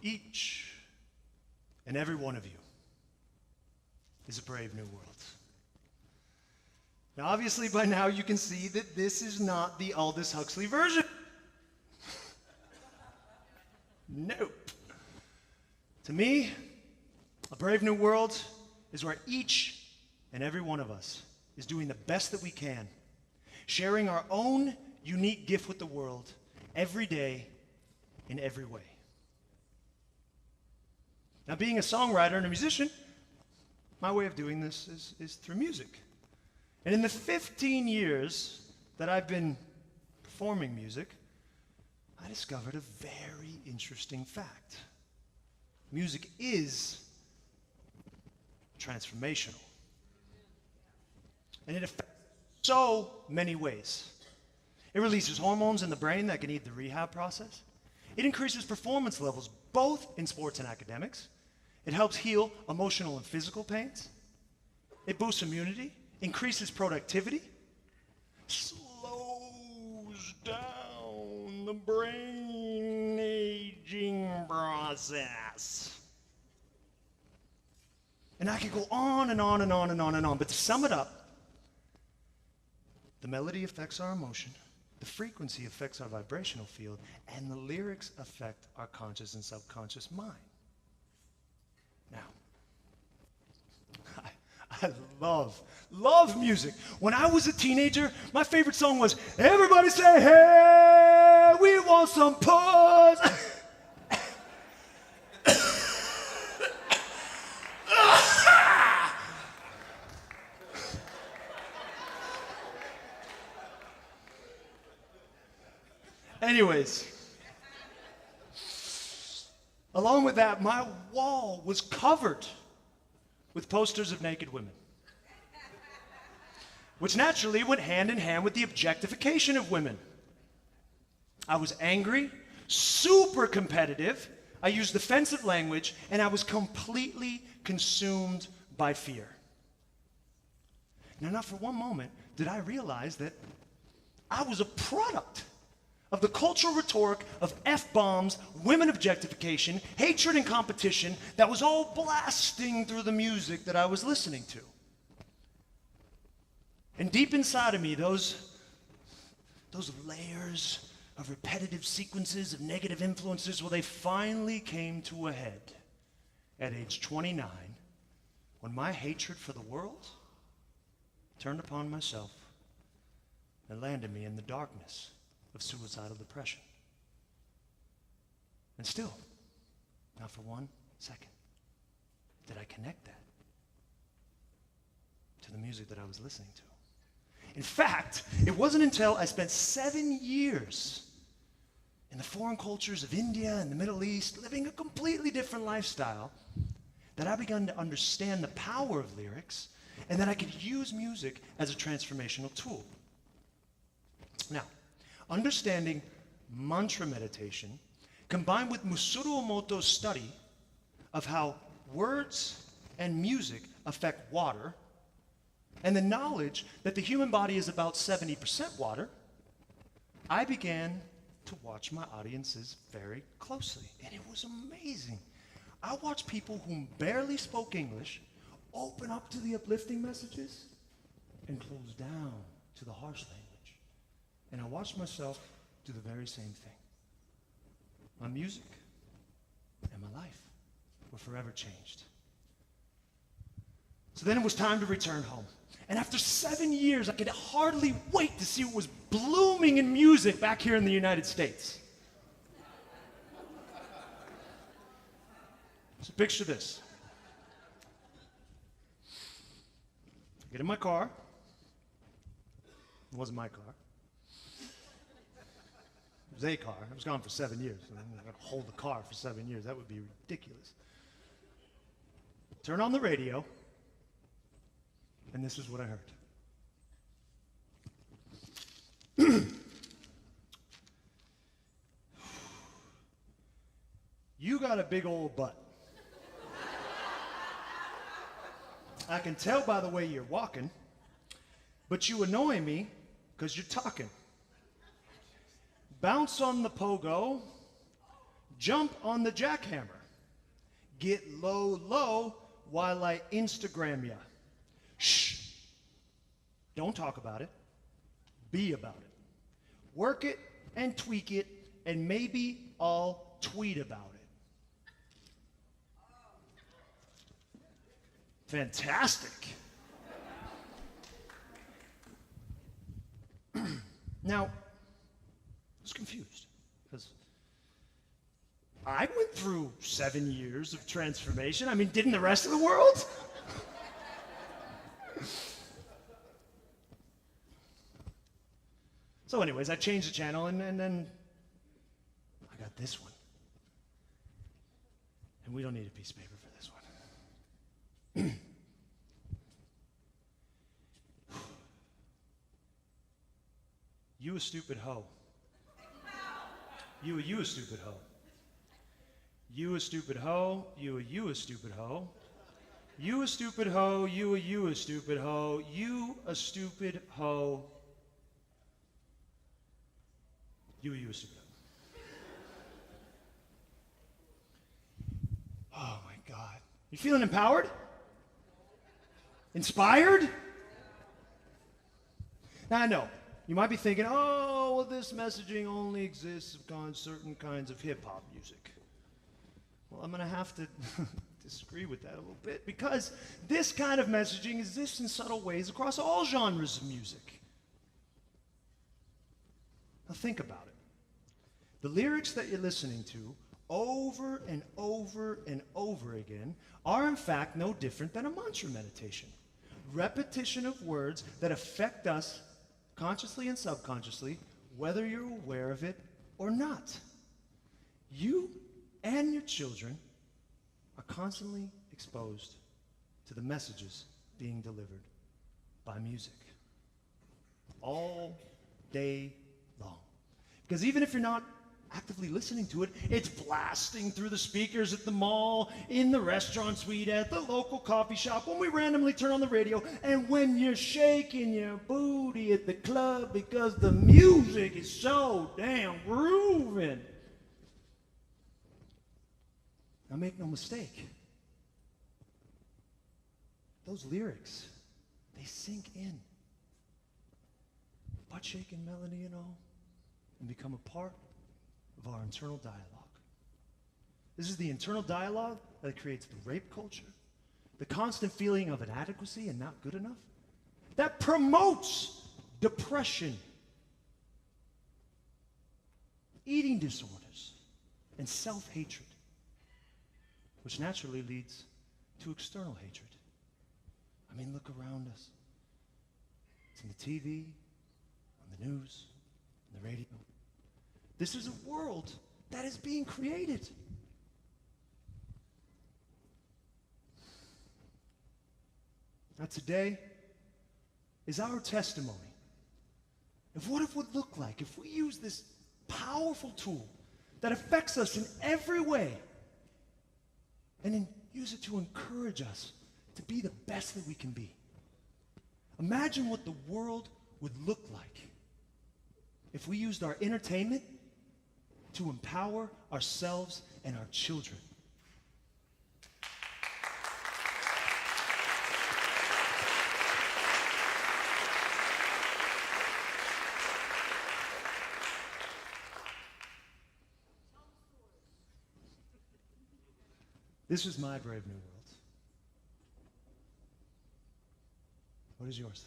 Each and every one of you is a brave new world. Now, obviously, by now you can see that this is not the Aldous Huxley version. Nope. To me, a brave new world is where each and every one of us is doing the best that we can, sharing our own unique gift with the world every day in every way. Now, being a songwriter and a musician, my way of doing this is through music. And in the 15 years that I've been performing music, I discovered a very interesting fact. Music is transformational. And it affects so many ways. It releases hormones in the brain that can aid the rehab process. It increases performance levels, both in sports and academics. It helps heal emotional and physical pains. It boosts immunity, increases productivity, slows down the brain aging process. And I could go on and on and on and on and on. But to sum it up, the melody affects our emotion, the frequency affects our vibrational field, and the lyrics affect our conscious and subconscious mind. Now, I love music. When I was a teenager, my favorite song was, "Everybody say, hey, we want some puss." Anyways, along with that, my wall was covered with posters of naked women, which naturally went hand in hand with the objectification of women. I was angry, super competitive, I used offensive language, and I was completely consumed by fear. Now, not for one moment did I realize that I was a product of the cultural rhetoric of F-bombs, women objectification, hatred and competition that was all blasting through the music that I was listening to. And deep inside of me, those layers of repetitive sequences of negative influences, well, they finally came to a head at age 29 when my hatred for the world turned upon myself and landed me in the darkness of suicidal depression. And still, not for 1 second, did I connect that to the music that I was listening to. In fact, it wasn't until I spent 7 years in the foreign cultures of India and the Middle East, living a completely different lifestyle, that I began to understand the power of lyrics and that I could use music as a transformational tool. Now, understanding mantra meditation combined with Masaru Emoto's study of how words and music affect water, and the knowledge that the human body is about 70% water, I began to watch my audiences very closely, and it was amazing. I watched people who barely spoke English open up to the uplifting messages and close down to the harsh language. And I watched myself do the very same thing. My music and my life were forever changed. So then it was time to return home. And after 7 years, I could hardly wait to see what was blooming in music back here in the United States. So picture this. I get in my car. It wasn't my car. It was a car. I was gone for 7 years. I'm not going to hold the car for 7 years. That would be ridiculous. Turn on the radio, and this is what I heard. You got a big old butt. I can tell by the way you're walking, but you annoy me because you're talking. Bounce on the pogo, jump on the jackhammer. Get low while I Instagram ya. Shh. Don't talk about it. Be about it. Work it and tweak it, and maybe I'll tweet about it. Fantastic. Now, I was confused because I went through 7 years of transformation. I mean, didn't the rest of the world? So anyways, I changed the channel, and then I got this one. And we don't need a piece of paper for this one. You a stupid hoe. You a stupid hoe. You a stupid hoe. You a stupid hoe. You a stupid hoe. You a stupid hoe. You a stupid hoe. You a stupid hoe. Oh my God. You feeling empowered? Inspired? Now I know. You might be thinking, oh, well, this messaging only exists on certain kinds of hip-hop music. Well, I'm going to have to disagree with that a little bit, because this kind of messaging exists in subtle ways across all genres of music. Now think about it. The lyrics that you're listening to over and over and over again are in fact no different than a mantra meditation. Repetition of words that affect us consciously and subconsciously, whether you're aware of it or not. You and your children are constantly exposed to the messages being delivered by music all day long. Because even if you're not actively listening to it, it's blasting through the speakers at the mall, in the restaurant suite, at the local coffee shop, when we randomly turn on the radio, and when you're shaking your booty at the club because the music is so damn grooving. Now make no mistake, those lyrics, they sink in. Butt-shaking melody and all, and become a part of our internal dialogue. This is the internal dialogue that creates the rape culture, the constant feeling of inadequacy and not good enough, that promotes depression, eating disorders, and self-hatred, which naturally leads to external hatred. I mean, look around us. It's in the TV, on the news, on the radio. This is a world that is being created. Now today is our testimony of what it would look like if we use this powerful tool that affects us in every way and then use it to encourage us to be the best that we can be. Imagine what the world would look like if we used our entertainment to empower ourselves and our children. This is my brave new world. What is yours?